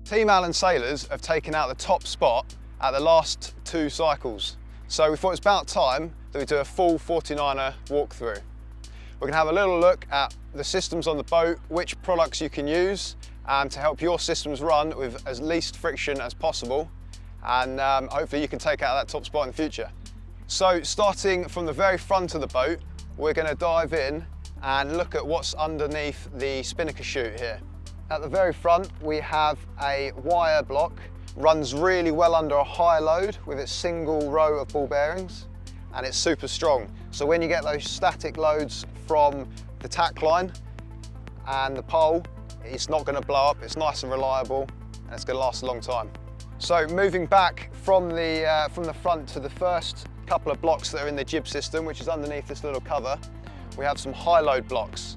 Team Allen Sailors have taken out the top spot at the last 2 cycles. So we thought it's about time that we do a full 49er walkthrough. We're going to have a little look at the systems on the boat, which products you can use to help your systems run with as least friction as possible, and hopefully you can take out that top spot in the future. So starting from the very front of the boat, we're going to dive in and look at what's underneath the spinnaker chute here. At the very front we have a wire block, runs really well under a high load with its single row of ball bearings, and it's super strong. So when you get those static loads from the tack line and the pole, it's not going to blow up, it's nice and reliable, and it's going to last a long time. So moving back from the front to the first couple of blocks that are in the jib system, which is underneath this little cover, we have some high load blocks.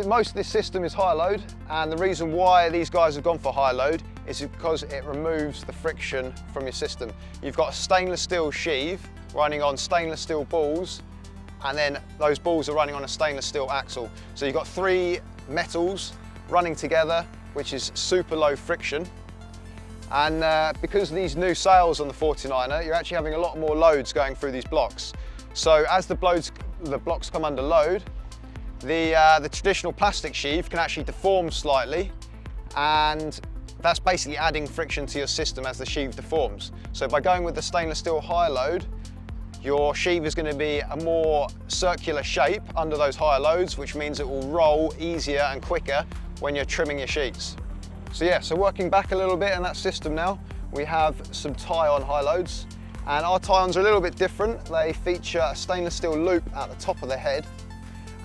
Most of this system is high load, and the reason why these guys have gone for high load is because it removes the friction from your system. You've got a stainless steel sheave running on stainless steel balls, and then those balls are running on a stainless steel axle. So you've got 3 metals running together, which is super low friction. And because of these new sails on the 49er, you're actually having a lot more loads going through these blocks. So as the blocks come under load, the traditional plastic sheave can actually deform slightly, and that's basically adding friction to your system as the sheave deforms. So by going with the stainless steel high load, your sheave is going to be a more circular shape under those higher loads, which means it will roll easier and quicker when you're trimming your sheets. So yeah, so working back a little bit in that system now, we have some tie-on high loads, and our tie-ons are a little bit different. They feature a stainless steel loop at the top of the head,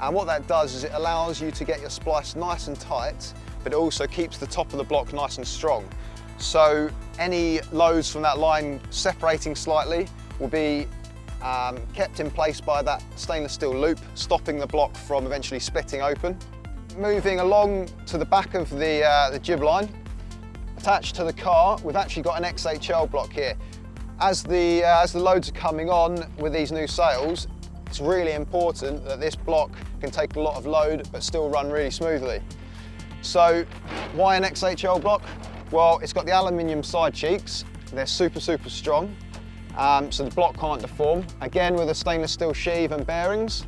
and what that does is it allows you to get your splice nice and tight, but it also keeps the top of the block nice and strong. So any loads from that line separating slightly will be kept in place by that stainless steel loop, stopping the block from eventually splitting open. Moving along to the back of the jib line, attached to the car, we've actually got an XHL block here. As the loads are coming on with these new sails, it's really important that this block can take a lot of load but still run really smoothly. So why an XHL block? Well, it's got the aluminium side cheeks. They're super strong, so the block can't deform. Again, with a stainless steel sheave and bearings.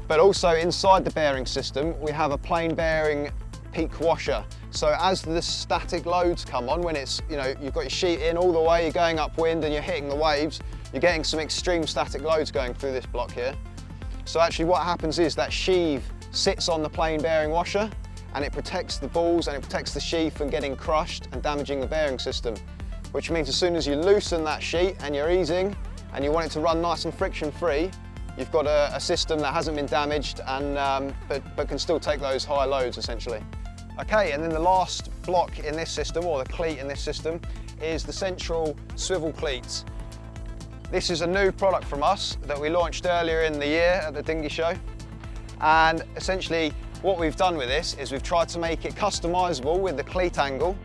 But also inside the bearing system, we have a plain bearing peak washer. So as the static loads come on, when it's, you've got your sheet in all the way, you're going upwind and you're hitting the waves, you're getting some extreme static loads going through this block here. So actually what happens is that sheave sits on the plain bearing washer, and it protects the balls and it protects the sheave from getting crushed and damaging the bearing system. Which means as soon as you loosen that sheet and you're easing and you want it to run nice and friction free, you've got a system that hasn't been damaged and but can still take those high loads essentially. Okay, and then the last block in this system, or the cleat in this system, is the central swivel cleats. This is a new product from us that we launched earlier in the year at the Dinghy Show, and essentially what we've done with this is we've tried to make it customizable with the cleat angle,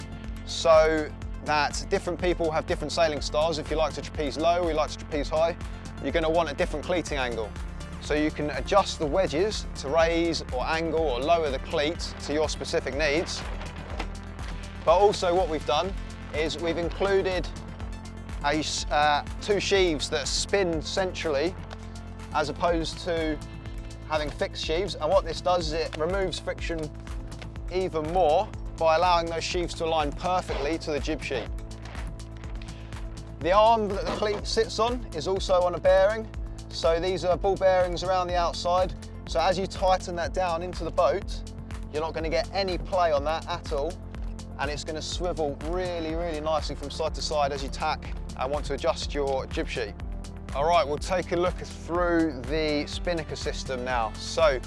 so that different people have different sailing styles. If you like to trapeze low or you like to trapeze high, you're going to want a different cleating angle. So you can adjust the wedges to raise or angle or lower the cleat to your specific needs. But also what we've done is we've included 2 sheaves that spin centrally as opposed to having fixed sheaves. And what this does is it removes friction even more by allowing those sheaves to align perfectly to the jib sheet. The arm that the cleat sits on is also on a bearing. So these are ball bearings around the outside. So as you tighten that down into the boat, you're not going to get any play on that at all. And it's going to swivel really nicely from side to side as you tack and want to adjust your jib sheet. All right, we'll take a look through the spinnaker system now. So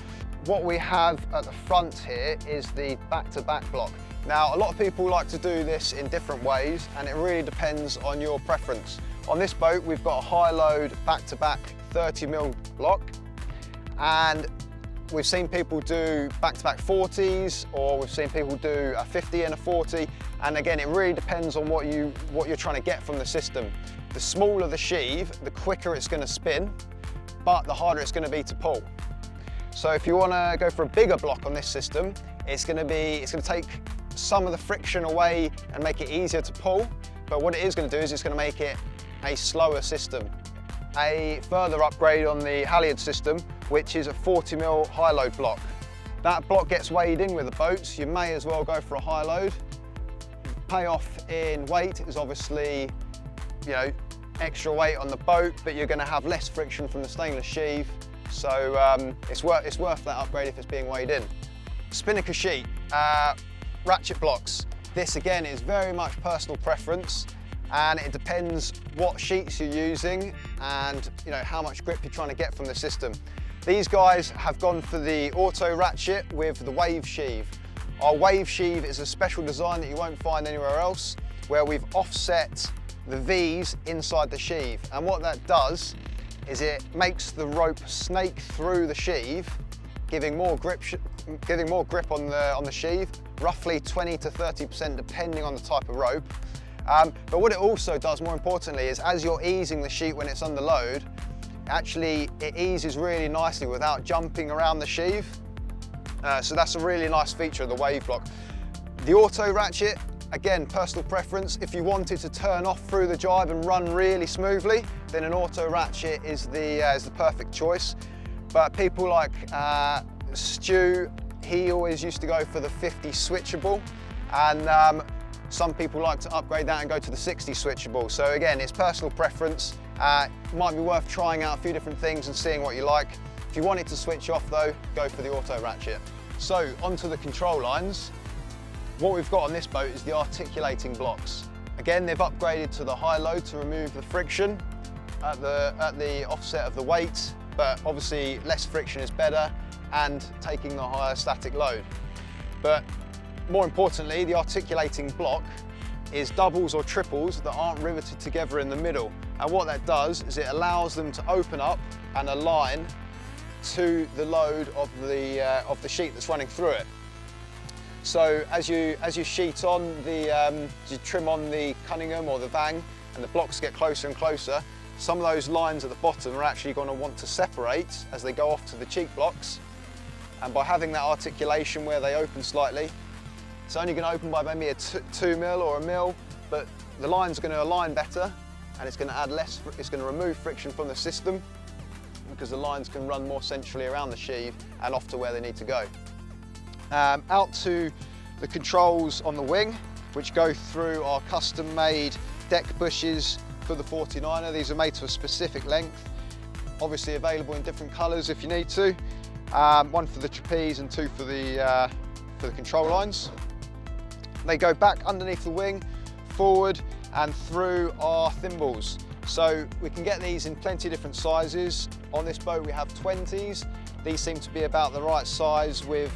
what we have at the front here is the back-to-back block. Now, a lot of people like to do this in different ways, and it really depends on your preference. On this boat, we've got a high load back-to-back 30mm block, and we've seen people do back-to-back 40s, or we've seen people do a 50 and a 40, and again, it really depends on what you're trying to get from the system. The smaller the sheave, the quicker it's going to spin, but the harder it's going to be to pull. So if you want to go for a bigger block on this system, it's going to take some of the friction away and make it easier to pull, but what it is going to do is it's going to make it a slower system. A further upgrade on the halyard system, which is a 40mm high load block. That block gets weighed in with the boats. You may as well go for a high load. Payoff in weight is obviously, you know, extra weight on the boat, but you're going to have less friction from the stainless sheave, so it's worth that upgrade if it's being weighed in. Spinnaker sheet, ratchet blocks. This again is very much personal preference, and it depends what sheets you're using and how much grip you're trying to get from the system. These guys have gone for the auto ratchet with the wave sheave. Our wave sheave is a special design that you won't find anywhere else, where we've offset the V's inside the sheave, and what that does is it makes the rope snake through the sheave, giving more grip on the sheave, roughly 20 to 30% depending on the type of rope. But what it also does, more importantly, is as you're easing the sheet when it's under load, actually it eases really nicely without jumping around the sheave. So that's a really nice feature of the wave block. The auto ratchet, again, personal preference. If you wanted to turn off through the jibe and run really smoothly, then an auto ratchet is the perfect choice. But people like Stu, he always used to go for the 50 switchable, and some people like to upgrade that and go to the 60 switchable. So again, it's personal preference. Might be worth trying out a few different things and seeing what you like. If you want it to switch off though, go for the auto ratchet. So onto the control lines. What we've got on this boat is the articulating blocks. Again, they've upgraded to the high load to remove the friction at the offset of the weight, but obviously less friction is better and taking the higher static load. But more importantly, the articulating block is doubles or triples that aren't riveted together in the middle. And what that does is it allows them to open up and align to the load of the sheet that's running through it. So as you sheet on you trim on the Cunningham or the Vang, and the blocks get closer and closer, some of those lines at the bottom are actually going to want to separate as they go off to the cheek blocks. And by having that articulation where they open slightly, it's only going to open by maybe a 2mm or a mil, but the lines are going to align better, and it's going to add less, it's going to remove friction from the system because the lines can run more centrally around the sheave and off to where they need to go. Out to the controls on the wing, which go through our custom-made deck bushes for the 49er. These are made to a specific length, obviously available in different colours if you need to. One for the trapeze and two for the control lines. They go back underneath the wing, forward and through our thimbles. So we can get these in plenty of different sizes. On this boat we have 20s. These seem to be about the right size with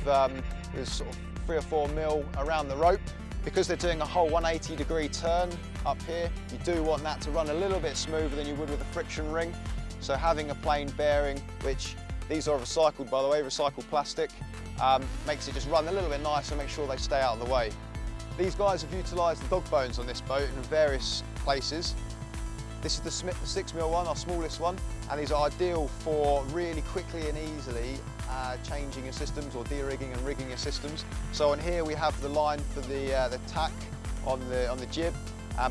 sort of 3 or 4 mil around the rope. Because they're doing a whole 180-degree turn up here, you do want that to run a little bit smoother than you would with a friction ring. So having a plain bearing, which these are recycled by the way, recycled plastic, makes it just run a little bit nicer and make sure they stay out of the way. These guys have utilised the dog bones on this boat in various places. This is the 6mm one, our smallest one, and these are ideal for really quickly and easily changing your systems or de-rigging and rigging your systems. So on here we have the line for the tack on the jib.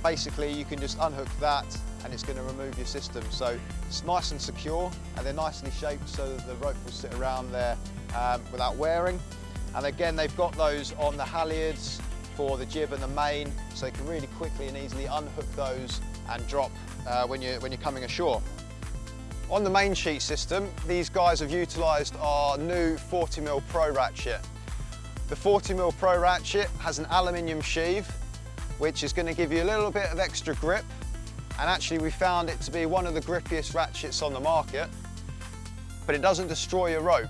Basically you can just unhook that and it's going to remove your system. So it's nice and secure, and they're nicely shaped so that the rope will sit around there without wearing. And again, they've got those on the halyards for the jib and the main, so you can really quickly and easily unhook those and drop when you're coming ashore. On the main sheet system, these guys have utilised our new 40mm Pro Ratchet. The 40mm Pro Ratchet has an aluminium sheave, which is going to give you a little bit of extra grip, and actually we found it to be one of the grippiest ratchets on the market, but it doesn't destroy your rope.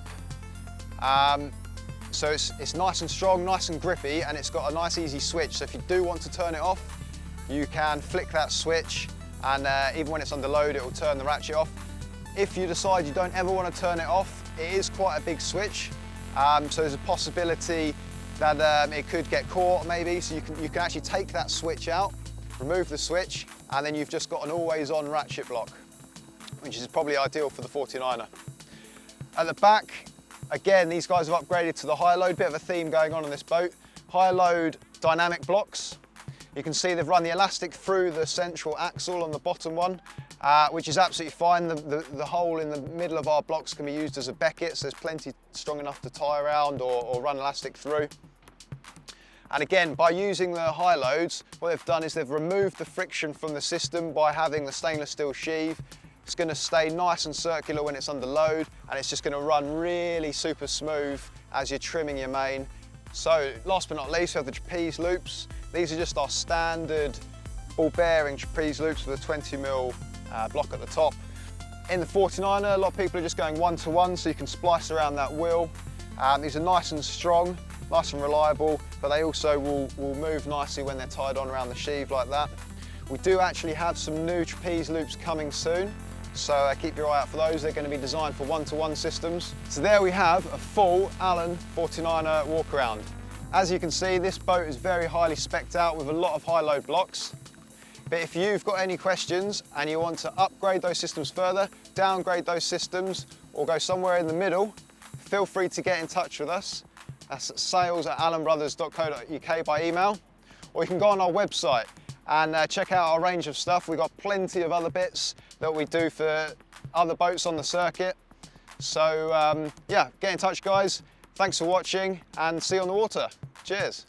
So it's nice and strong, nice and grippy, and it's got a nice easy switch. So if you do want to turn it off, you can flick that switch, and even when it's under load, it will turn the ratchet off. If you decide you don't ever want to turn it off, it is quite a big switch. So there's a possibility that it could get caught maybe. So you can actually take that switch out, remove the switch, and then you've just got an always-on ratchet block, which is probably ideal for the 49er. At the back, again, these guys have upgraded to the high load, bit of a theme going on this boat. High load dynamic blocks. You can see they've run the elastic through the central axle on the bottom one, which is absolutely fine. The hole in the middle of our blocks can be used as a becket, so there's plenty strong enough to tie around or run elastic through. And again, by using the high loads, what they've done is they've removed the friction from the system by having the stainless steel sheave. It's going to stay nice and circular when it's under load, and it's just going to run really super smooth as you're trimming your main. So last but not least, we have the trapeze loops. These are just our standard ball bearing trapeze loops with a 20mm block at the top. In the 49er, a lot of people are just going 1-to-1, so you can splice around that wheel. These are nice and strong, nice and reliable, but they also will move nicely when they're tied on around the sheave like that. We do actually have some new trapeze loops coming soon, so keep your eye out for those. They're going to be designed for 1-to-1 systems. So there we have a full Allen 49er walk around. As you can see, this boat is very highly specced out with a lot of high load blocks. But if you've got any questions and you want to upgrade those systems further, downgrade those systems, or go somewhere in the middle, feel free to get in touch with us. That's sales@allenbrothers.co.uk by email, or you can go on our website and check out our range of stuff. We've got plenty of other bits that we do for other boats on the circuit. So yeah, get in touch guys. Thanks for watching and see you on the water. Cheers.